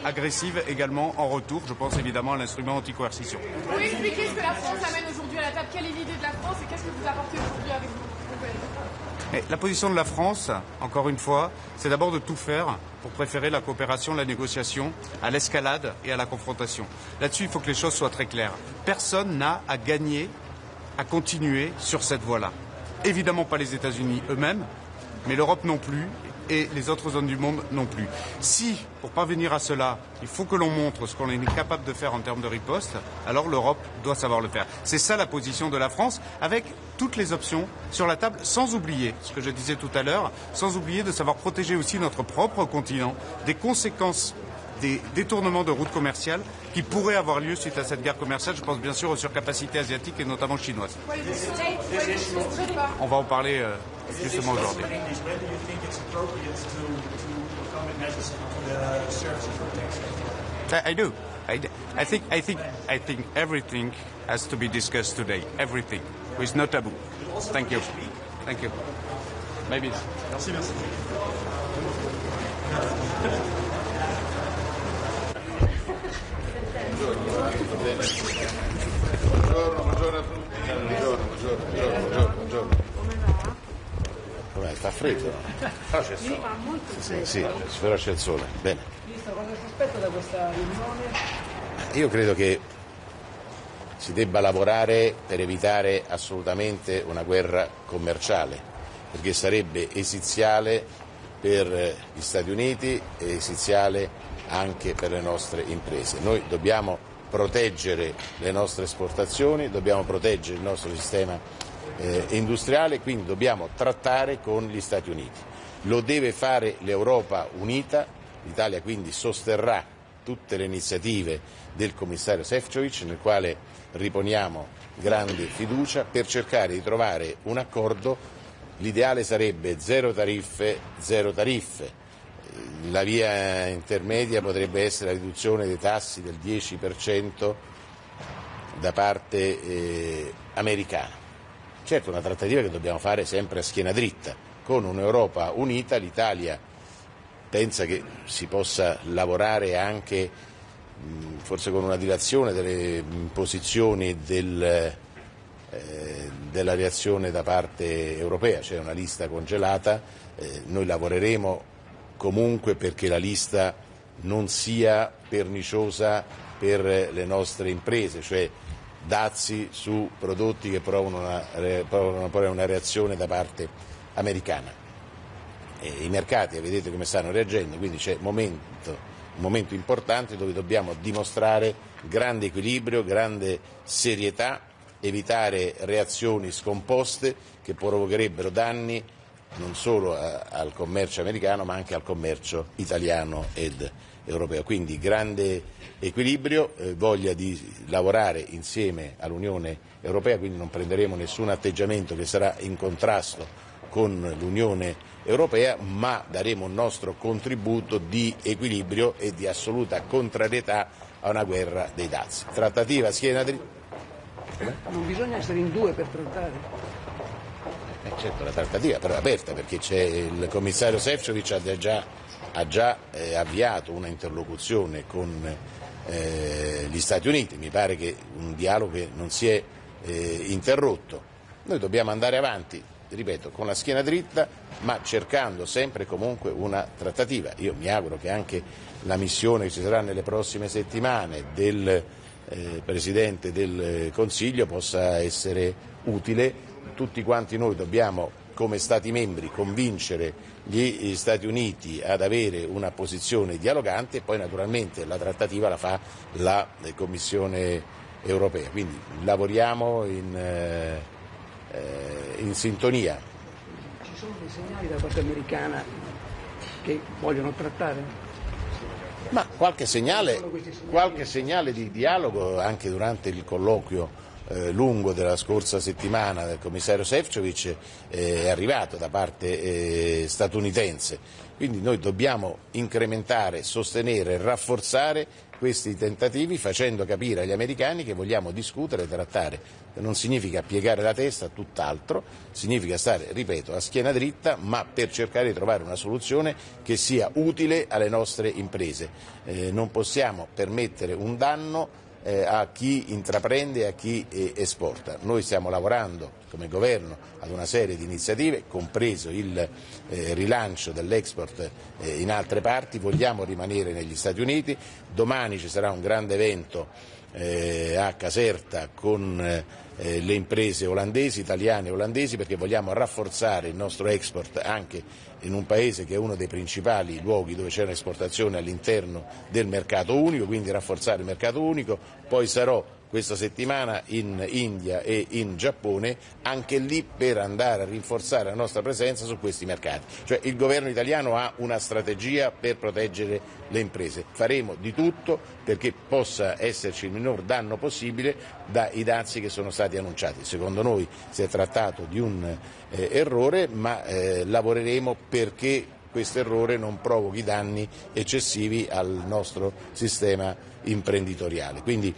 agressive également en retour. Je pense évidemment à l'instrument anti-coercition. Vous pouvez expliquer ce que la France amène aujourd'hui à la table? Quelle est l'idée de la France et qu'est-ce que vous apportez aujourd'hui avec vos collègues? La position de la France, encore une fois, c'est d'abord de tout faire pour préférer la coopération, la négociation à l'escalade et à la confrontation. Là-dessus, il faut que les choses soient très claires. Personne n'a à gagner à continuer sur cette voie-là. Évidemment pas les États-Unis eux-mêmes, mais l'Europe non plus, et les autres zones du monde non plus. Si, pour parvenir à cela, il faut que l'on montre ce qu'on est capable de faire en termes de riposte, alors l'Europe doit savoir le faire. C'est ça la position de la France, avec toutes les options sur la table, sans oublier, ce que je disais tout à l'heure, sans oublier de savoir protéger aussi notre propre continent des conséquences des détournements de routes commerciales qui pourraient avoir lieu suite à cette guerre commerciale. Je pense bien sûr aux surcapacités asiatiques et notamment chinoises. On va en parler justement aujourd'hui. I do. I think everything has to be discussed today. Everything, with no taboo. Thank you. Thank you. Maybe. Merci. freddo. Però c'è il sole. Sì, però c'è il sole. Bene. Ministro, cosa si aspetta da questa riunione? Io credo che si debba lavorare per evitare assolutamente una guerra commerciale, perché sarebbe esiziale per gli Stati Uniti e esiziale anche per le nostre imprese. Noi dobbiamo proteggere le nostre esportazioni, dobbiamo proteggere il nostro sistema industriale, quindi dobbiamo trattare con gli Stati Uniti. Lo deve fare l'Europa unita, l'Italia quindi sosterrà tutte le iniziative del commissario Šefčovič, nel quale riponiamo grande fiducia, per cercare di trovare un accordo. L'ideale sarebbe zero tariffe, zero tariffe. La via intermedia potrebbe essere la riduzione dei tassi del 10% da parte americana. Certo, una trattativa che dobbiamo fare sempre a schiena dritta. Con un'Europa unita l'Italia pensa che si possa lavorare anche forse con una dilazione delle posizioni della reazione da parte europea, c'è una lista congelata, noi lavoreremo comunque perché la lista non sia perniciosa per le nostre imprese, cioè dazi su prodotti che provano una reazione da parte americana. I mercati vedete come stanno reagendo, quindi c'è un momento importante dove dobbiamo dimostrare grande equilibrio, grande serietà, evitare reazioni scomposte che provocherebbero danni non solo al commercio americano ma anche al commercio italiano ed europeo. Quindi grande equilibrio, voglia di lavorare insieme all'Unione Europea, quindi non prenderemo nessun atteggiamento che sarà in contrasto con l'Unione Europea, ma daremo il nostro contributo di equilibrio e di assoluta contrarietà a una guerra dei dazi. Trattativa schiena dritta. Non bisogna essere in due per trattare. Certo, la trattativa però è aperta perché c'è il commissario Šefčovič ha già avviato una interlocuzione con gli Stati Uniti, mi pare che un dialogo che non si è interrotto. Noi dobbiamo andare avanti, ripeto, con la schiena dritta, ma cercando sempre e comunque una trattativa. Io mi auguro che anche la missione che ci sarà nelle prossime settimane del Presidente del Consiglio possa essere utile. Tutti quanti noi dobbiamo, come Stati membri, convincere gli Stati Uniti ad avere una posizione dialogante e poi naturalmente la trattativa la fa la Commissione Europea. Quindi lavoriamo in sintonia. Ci sono dei segnali da parte americana che vogliono trattare? Ma qualche segnale di dialogo anche durante il colloquio lungo della scorsa settimana del commissario Šefčovič è arrivato da parte statunitense, quindi noi dobbiamo incrementare, sostenere, rafforzare questi tentativi facendo capire agli americani che vogliamo discutere e trattare. Non significa piegare la testa, tutt'altro, significa stare, ripeto, a schiena dritta, ma per cercare di trovare una soluzione che sia utile alle nostre imprese. Non possiamo permettere un danno a chi intraprende e a chi esporta. Noi stiamo lavorando come governo ad una serie di iniziative, compreso il rilancio dell'export in altre parti, vogliamo rimanere negli Stati Uniti, domani ci sarà un grande evento a Caserta con le imprese olandesi, italiane e olandesi, perché vogliamo rafforzare il nostro export anche in un paese che è uno dei principali luoghi dove c'è un'esportazione all'interno del mercato unico, quindi rafforzare il mercato unico. Poi sarò questa settimana in India e in Giappone, anche lì per andare a rinforzare la nostra presenza su questi mercati. Cioè il governo italiano ha una strategia per proteggere le imprese. Faremo di tutto perché possa esserci il minor danno possibile dai dazi che sono stati annunciati. Secondo noi si è trattato di un errore, ma lavoreremo perché questo errore non provochi danni eccessivi al nostro sistema imprenditoriale. Quindi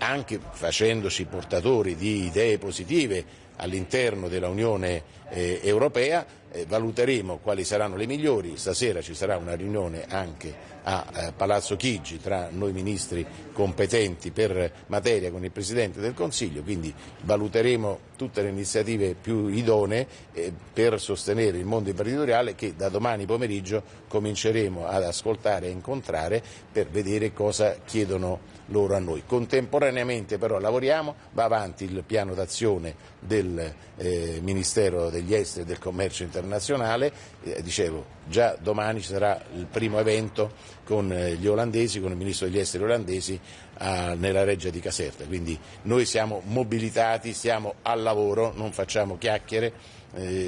anche facendoci portatori di idee positive all'interno dell'Unione Europea, valuteremo quali saranno le migliori. Stasera ci sarà una riunione anche a Palazzo Chigi tra noi ministri competenti per materia con il Presidente del Consiglio, quindi valuteremo tutte le iniziative più idonee per sostenere il mondo imprenditoriale, che da domani pomeriggio cominceremo ad ascoltare e incontrare per vedere cosa chiedono loro a noi. Contemporaneamente però lavoriamo, va avanti il piano d'azione del Ministero degli Esteri e del Commercio Internazionale, dicevo già domani ci sarà il primo evento con gli olandesi, con il Ministro degli Esteri olandesi nella Reggia di Caserta, quindi noi siamo mobilitati, stiamo al lavoro, non facciamo chiacchiere,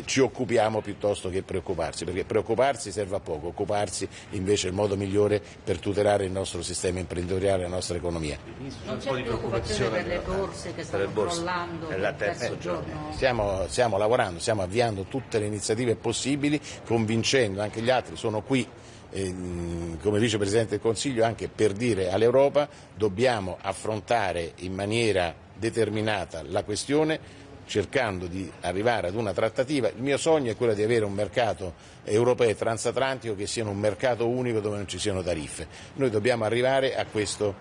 ci occupiamo piuttosto che preoccuparsi, perché preoccuparsi serve a poco, occuparsi invece è il modo migliore per tutelare il nostro sistema imprenditoriale e la nostra economia. Non c'è preoccupazione per le borse che stanno crollando verso giorno? Stiamo lavorando, stiamo avviando tutte le iniziative possibili, convincendo anche gli altri, sono qui come Vicepresidente del Consiglio anche per dire all'Europa: dobbiamo affrontare in maniera determinata la questione, cercando di arrivare ad una trattativa. Il mio sogno è quello di avere un mercato europeo e transatlantico che sia un mercato unico dove non ci siano tariffe. Noi dobbiamo arrivare a questo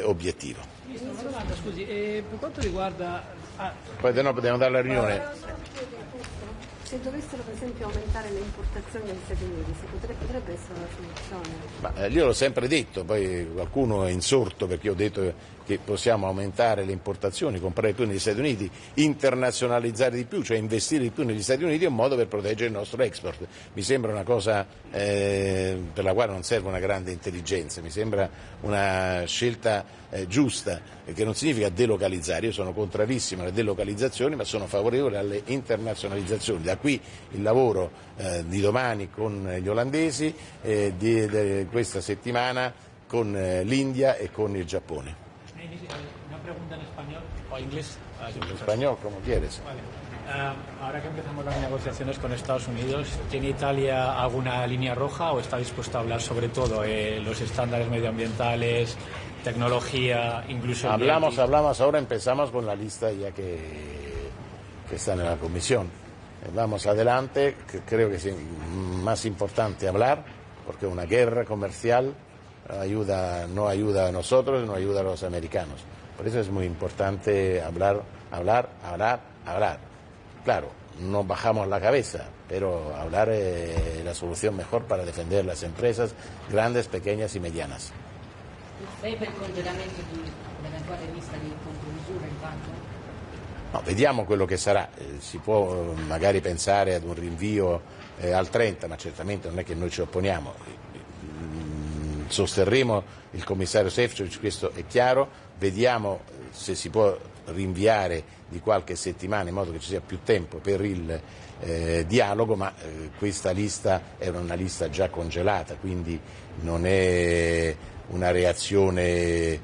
obiettivo. Ministro, una domanda, scusi, per quanto riguarda... Poi dobbiamo andare alla riunione. Se dovessero per esempio aumentare le importazioni dagli Stati Uniti, potrebbe essere una soluzione? Ma io l'ho sempre detto, poi qualcuno è insorto perché ho detto che possiamo aumentare le importazioni, comprare più negli Stati Uniti, internazionalizzare di più, cioè investire di più negli Stati Uniti, è un modo per proteggere il nostro export. Mi sembra una cosa per la quale non serve una grande intelligenza, mi sembra una scelta giusta, che non significa delocalizzare. Io sono contrarissimo alle delocalizzazioni, ma sono favorevole alle internazionalizzazioni. Da qui il lavoro di domani con gli olandesi, di questa settimana con l'India e con il Giappone. Una pregunta en español o inglés. En español, como quieres. Vale. Ahora que empezamos las negociaciones con Estados Unidos, ¿tiene Italia alguna línea roja o está dispuesta a hablar sobre todo los estándares medioambientales, tecnología, incluso... Hablamos, ahora empezamos con la lista ya que está en la comisión. Vamos adelante, creo que es más importante hablar, porque una guerra comercial no ayuda a nosotros, no ayuda a los americanos. Por eso es muy importante hablar. Claro, no bajamos la cabeza, pero hablar es la solución mejor para defender las empresas grandes, pequeñas y medianas. Lei per il congelamento dell'eventuale lista di contromisure intanto? No, vediamo quello che sarà, si può magari pensare ad un rinvio al 30, ma certamente non è che noi ci opponiamo. Sosterremo il commissario Šefčovič, questo è chiaro, vediamo se si può rinviare di qualche settimana in modo che ci sia più tempo per il dialogo, ma questa lista è una lista già congelata, quindi non è una reazione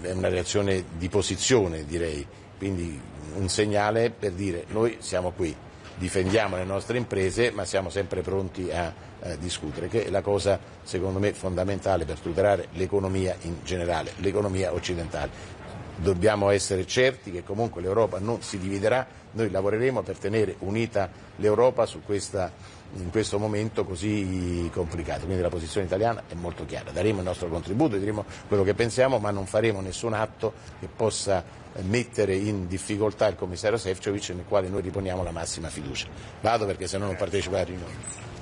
di posizione, direi, quindi un segnale per dire: noi siamo qui, difendiamo le nostre imprese, ma siamo sempre pronti a discutere, che è la cosa secondo me fondamentale per tutelare l'economia in generale, l'economia occidentale. Dobbiamo essere certi che comunque l'Europa non si dividerà, noi lavoreremo per tenere unita l'Europa in questo momento così complicato, quindi la posizione italiana è molto chiara, daremo il nostro contributo, diremo quello che pensiamo, ma non faremo nessun atto che possa mettere in difficoltà il commissario Šefčovič, nel quale noi riponiamo la massima fiducia. Vado perché se no non partecipo alla riunione.